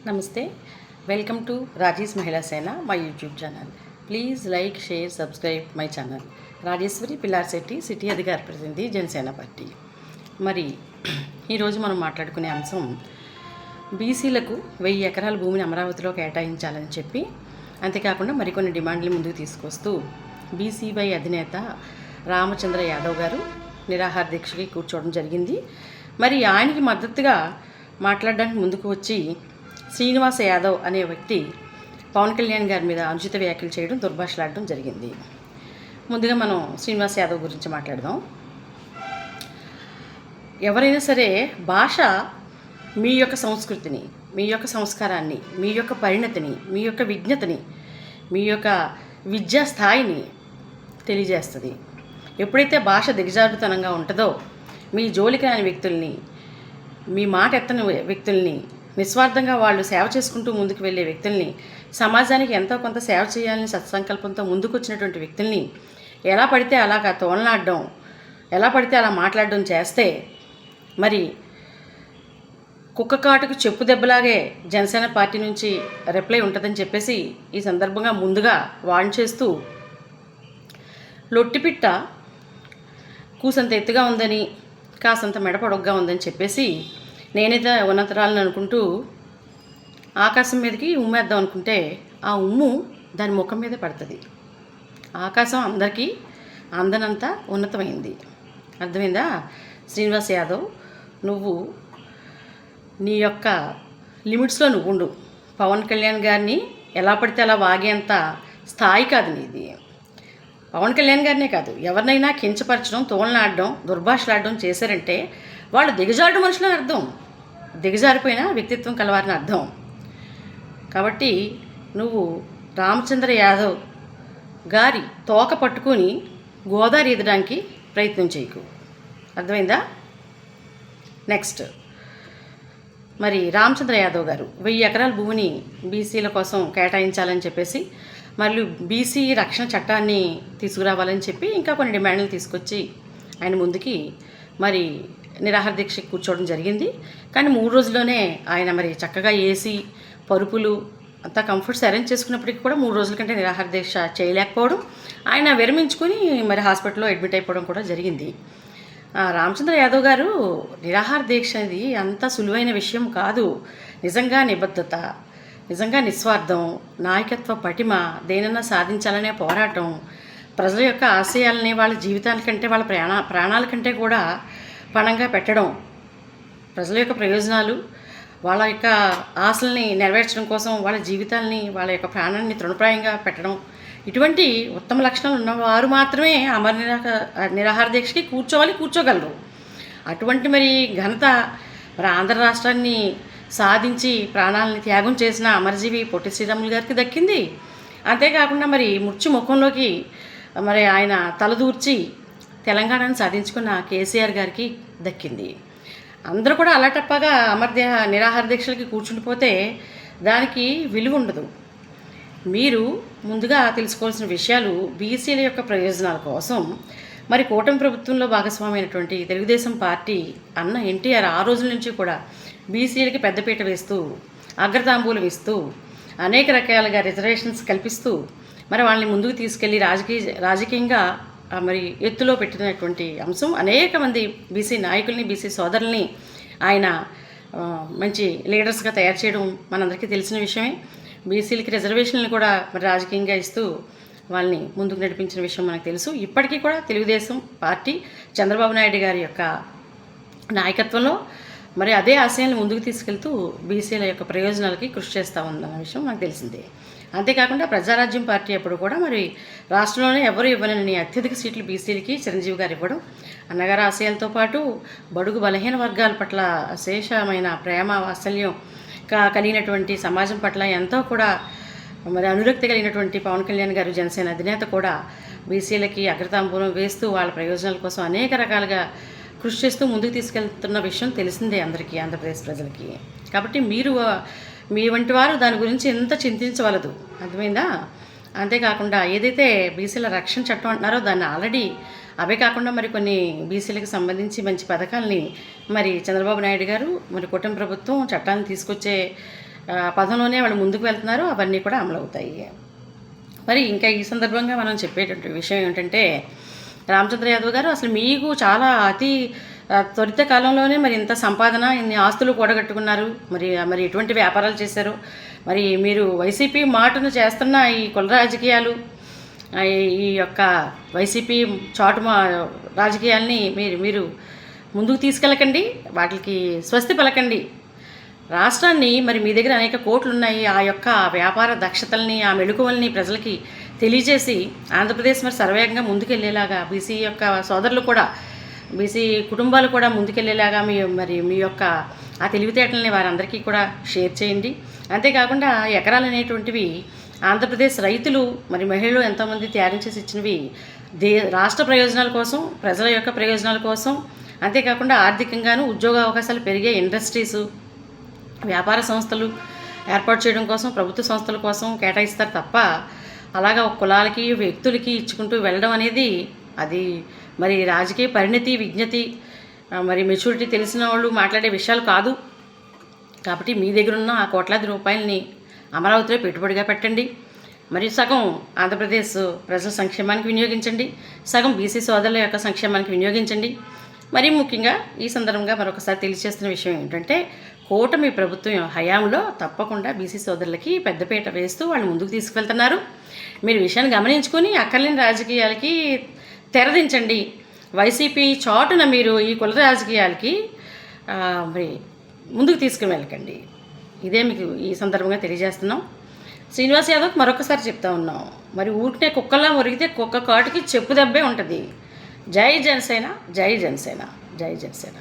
నమస్తే. Welcome to Rajesh Mahila Sena my YouTube channel. Please like, share, subscribe my channel. Rajeswari Pillarshetti, city అధికార ప్రతినిధి, Janasena party. మరి ఈరోజు మనం మాట్లాడుకునే అంశం బీసీలకు 1000 ఎకరాల భూమిని అమరావతిలో కేటాయించాలని చెప్పి, అంతేకాకుండా మరికొన్ని డిమాండ్లు ముందుకు తీసుకొస్తూ బీసీవై అధినేత రామచంద్ర యాదవ్ గారు నిరాహార దీక్షకి కూర్చోవడం జరిగింది. మరి ఆయనకి మద్దతుగా మాట్లాడడానికి ముందుకు వచ్చి శ్రీనివాస యాదవ్ అనే వ్యక్తి పవన్ కళ్యాణ్ గారి మీద అనుచిత వ్యాఖ్యలు చేయడం, దుర్భాషలాడడం జరిగింది. ముందుగా మనం శ్రీనివాస యాదవ్ గురించి మాట్లాడదాం. ఎవరైనా సరే భాష మీ యొక్క సంస్కృతిని, మీ యొక్క సంస్కారాన్ని, మీ యొక్క పరిణతిని, మీ యొక్క విజ్ఞతని, మీ యొక్క విద్యా స్థాయిని తెలియజేస్తుంది. ఎప్పుడైతే భాష దిగజారుతనంగా ఉంటుందో, మీ జోలికి రాని వ్యక్తుల్ని, మీ మాట ఎత్తని వ్యక్తుల్ని, నిస్వార్థంగా వాళ్ళు సేవ చేసుకుంటూ ముందుకు వెళ్ళే వ్యక్తుల్ని, సమాజానికి ఎంతో కొంత సేవ చేయాలని సత్సంకల్పంతో ముందుకు వచ్చినటువంటి వ్యక్తుల్ని ఎలా పడితే అలాగా తోలనాడడం, ఎలా పడితే అలా మాట్లాడడం చేస్తే మరి కుక్క కాటుకు చెప్పు దెబ్బలాగే జనసేన పార్టీ నుంచి రిప్లై ఉంటుందని చెప్పేసి ఈ సందర్భంగా ముందుగా వార్న్ చేస్తూ, లొట్టిపిట్ట కూసంత ఎత్తుగా ఉందని, కాసంత మెడ పొడగ్గా ఉందని చెప్పేసి నేనైతే ఉన్నతరాలను అనుకుంటూ ఆకాశం మీదకి ఉమ్మేద్దాం అనుకుంటే ఆ ఉమ్ము దాని ముఖం మీదే పడుతుంది. ఆకాశం అందరికీ అందనంత ఉన్నతమైంది. అర్థమైందా? శ్రీనివాస్ యాదవ్, నువ్వు నీ యొక్క లిమిట్స్లో నువ్వు ఉండు. పవన్ కళ్యాణ్ గారిని ఎలా పడితే అలా వాగేంత స్థాయి కాదు నీది. పవన్ కళ్యాణ్ గారినే కాదు, ఎవరినైనా కించపరచడం, తోలనాడడం, దుర్భాషలాడడం చేశారంటే వాళ్ళు దిగజారుడు మనుషులని అర్థం, దిగజారిపోయిన వ్యక్తిత్వం కలవారని అర్థం. కాబట్టి నువ్వు రామచంద్ర యాదవ్ గారి తోక పట్టుకొని గోదావరి ఎదడానికి ప్రయత్నం చేయకు. అర్థమైందా? నెక్స్ట్, మరి రామచంద్ర యాదవ్ గారు 1000 ఎకరాల భూమిని బీసీల కోసం కేటాయించాలని చెప్పేసి, మరియు బీసీ రక్షణ చట్టాన్ని తీసుకురావాలని చెప్పి ఇంకా కొన్ని డిమాండ్లు తీసుకొచ్చి ఆయన ముందుకి మరి నిరాహార దీక్ష కూర్చోవడం జరిగింది. కానీ 3 రోజుల్లోనే ఆయన మరి చక్కగా ఏసీ, పరుపులు అంతా కంఫర్ట్స్ అరేంజ్ చేసుకున్నప్పటికీ కూడా 3 రోజుల కంటే నిరాహార దీక్ష చేయలేకపోవడం, ఆయన విరమించుకొని మరి హాస్పిటల్లో అడ్మిట్ అయిపోవడం కూడా జరిగింది. రామచంద్ర యాదవ్ గారు, నిరాహార దీక్ష అనేది అంత సులువైన విషయం కాదు. నిజంగా నిబద్ధత, నిజంగా నిస్వార్థం, నాయకత్వ పటిమ, దేనన్నా సాధించాలనే పోరాటం, ప్రజల యొక్క ఆశయాలని వాళ్ళ జీవితాల కంటే, వాళ్ళ ప్రాణాల కంటే కూడా పణంగా పెట్టడం, ప్రజల యొక్క ప్రయోజనాలు, వాళ్ళ యొక్క ఆశల్ని నెరవేర్చడం కోసం వాళ్ళ జీవితాలని, వాళ్ళ యొక్క ప్రాణాన్ని తృణప్రాయంగా పెట్టడం, ఇటువంటి ఉత్తమ లక్షణాలు ఉన్నవారు మాత్రమే నిరాహార దీక్షకి కూర్చోగలరు. అటువంటి మరి ఘనత మరి ఆంధ్ర రాష్ట్రాన్ని సాధించి ప్రాణాలని త్యాగం చేసిన అమరజీవి పొట్టి శ్రీరాములు గారికి దక్కింది. అంతేకాకుండా మరి మృత్యు ముఖంలోకి మరి ఆయన తలదూర్చి తెలంగాణను సాధించుకున్న కేసీఆర్ గారికి దక్కింది. అందరూ కూడా అలాటప్పగా నిరాహార దీక్షలకి కూర్చుండిపోతే దానికి విలువ ఉండదు. మీరు ముందుగా తెలుసుకోవాల్సిన విషయాలు, బీసీల యొక్క ప్రయోజనాల కోసం మరి కూటమి ప్రభుత్వంలో భాగస్వామైనటువంటి తెలుగుదేశం పార్టీ అన్న ఎన్టీఆర్ ఆ రోజుల నుంచి కూడా బీసీలకి పెద్దపీట వేస్తూ, అగ్రతాంబూలం ఇస్తూ, అనేక రకాలుగా రిజర్వేషన్స్ కల్పిస్తూ మరి వాళ్ళని ముందుకు తీసుకెళ్ళి రాజకీయంగా మరి ఎత్తులో పెట్టినటువంటి అంశం. అనేక మంది బీసీ నాయకుల్ని, బీసీ సోదరుల్ని ఆయన మంచి లీడర్స్గా తయారు చేయడం మనందరికీ తెలిసిన విషయమే. బీసీలకి రిజర్వేషన్లు కూడా మరి రాజకీయంగా ఇస్తూ వాళ్ళని ముందుకు నడిపించిన విషయం మనకు తెలుసు. ఇప్పటికీ కూడా తెలుగుదేశం పార్టీ చంద్రబాబు నాయుడు గారి యొక్క నాయకత్వంలో మరి అదే ఆశయాన్ని ముందుకు తీసుకెళ్తూ బీసీల యొక్క ప్రయోజనాలకి కృషి చేస్తూ ఉందన్న విషయం మనకు తెలిసిందే. అంతేకాకుండా ప్రజారాజ్యం పార్టీ అప్పుడు కూడా మరి రాష్ట్రంలోనే ఎవరు ఇవ్వనని అత్యధిక సీట్లు బీసీలకి చిరంజీవి గారు ఇవ్వడం, అన్నగారి ఆశయాలతో పాటు బడుగు బలహీన వర్గాల పట్ల అశేషమైన ప్రేమ, వాత్సల్యం కలిగినటువంటి సమాజం పట్ల ఎంతో కూడా మరి అనురక్తి కలిగినటువంటి పవన్ కళ్యాణ్ గారు, జనసేన అధినేత కూడా బీసీలకి అగ్రతాంబూలం వేస్తూ వాళ్ళ ప్రయోజనాల కోసం అనేక రకాలుగా కృషి చేస్తూ ముందుకు తీసుకెళ్తున్న విషయం తెలిసిందే అందరికీ, ఆంధ్రప్రదేశ్ ప్రజలకి. కాబట్టి మీ వంటి వారు దాని గురించి ఎంత చింతించవలదు. అర్థమైందా? అంతేకాకుండా ఏదైతే బీసీల రక్షణ చట్టం అంటున్నారో దాన్ని ఆల్రెడీ అవే కాకుండా మరి కొన్ని బీసీలకు సంబంధించి మంచి పథకాలని మరి చంద్రబాబు నాయుడు గారు మరి కూటమి ప్రభుత్వం చట్టాన్ని తీసుకొచ్చే పదంలోనే వాళ్ళు ముందుకు వెళ్తున్నారు. అవన్నీ కూడా అమలవుతాయి. మరి ఇంకా ఈ సందర్భంగా మనం చెప్పేటటువంటి విషయం ఏంటంటే, రామచంద్ర యాదవ్ గారు అసలు మీకు చాలా అతి త్వరిత కాలంలోనే మరి ఇంత సంపాదన, ఇన్ని ఆస్తులు కూడగట్టుకున్నారు. మరి ఎటువంటి వ్యాపారాలు చేశారు? మరి మీరు వైసీపీ మాటను చేస్తున్న ఈ కుల రాజకీయాలు, ఈ యొక్క వైసీపీ రాజకీయాల్ని మీరు ముందుకు తీసుకెళ్ళకండి, వాటికి స్వస్తి పలకండి. రాష్ట్రాన్ని మరి మీ దగ్గర అనేక కోట్లు ఉన్నాయి. ఆ యొక్క వ్యాపార దక్షతల్ని, ఆ మెళుకువల్ని ప్రజలకి తెలియజేసి ఆంధ్రప్రదేశ్ మరి సర్వేగంగా ముందుకెళ్ళేలాగా, బీసీ యొక్క సోదరులు కూడా, బీసీ కుటుంబాలు కూడా ముందుకెళ్ళేలాగా మీ యొక్క ఆ తెలివితేటల్ని వారందరికీ కూడా షేర్ చేయండి. అంతేకాకుండా ఎకరాలు అనేటువంటివి ఆంధ్రప్రదేశ్ రైతులు మరి మహిళలు ఎంతోమంది త్యాగం చేసి ఇచ్చినవి రాష్ట్ర ప్రయోజనాల కోసం, ప్రజల యొక్క ప్రయోజనాల కోసం, అంతేకాకుండా ఆర్థికంగాను ఉద్యోగ అవకాశాలు పెరిగే ఇండస్ట్రీసు, వ్యాపార సంస్థలు ఏర్పాటు చేయడం కోసం, ప్రభుత్వ సంస్థల కోసం కేటాయిస్తారు తప్ప అలాగా కులాలకి, వ్యక్తులకి ఇచ్చుకుంటూ వెళ్ళడం అనేది అది మరి రాజకీయ పరిణతి, విజ్ఞతి, మరి మెచ్యూరిటీ తెలిసిన వాళ్ళు మాట్లాడే విషయాలు కాదు. కాబట్టి మీ దగ్గర ఉన్న ఆ కోట్లాది రూపాయలని అమరావతిలో పెట్టుబడిగా పెట్టండి. మరి సగం ఆంధ్రప్రదేశ్ ప్రజల సంక్షేమానికి వినియోగించండి, సగం బీసీ సోదరుల యొక్క సంక్షేమానికి వినియోగించండి. మరి ముఖ్యంగా ఈ సందర్భంగా మరొకసారి తెలియజేస్తున్న విషయం ఏంటంటే, కూటమి ప్రభుత్వం హయాంలో తప్పకుండా బీసీ సోదరులకి పెద్దపీట వేస్తూ వాళ్ళు ముందుకు తీసుకువెళ్తున్నారు. మీరు విషయాన్ని గమనించుకొని అక్కర్లేని రాజకీయాలకి తెరదించండి. వైసీపీ చాటున మీరు ఈ కుల రాజకీయాలకి మరి ముందుకు తీసుకుని వెళ్ళకండి. ఇదే మీకు ఈ సందర్భంగా తెలియజేస్తున్నాం. శ్రీనివాస్ యాదవ్ మరొకసారి చెప్తా ఉన్నాం, మరి ఊరికనే కుక్కలా మురిగితే కుక్క కాటుకి చెప్పు దెబ్బే ఉంటుంది. జై జనసేన, జై జనసేన, జై జనసేన.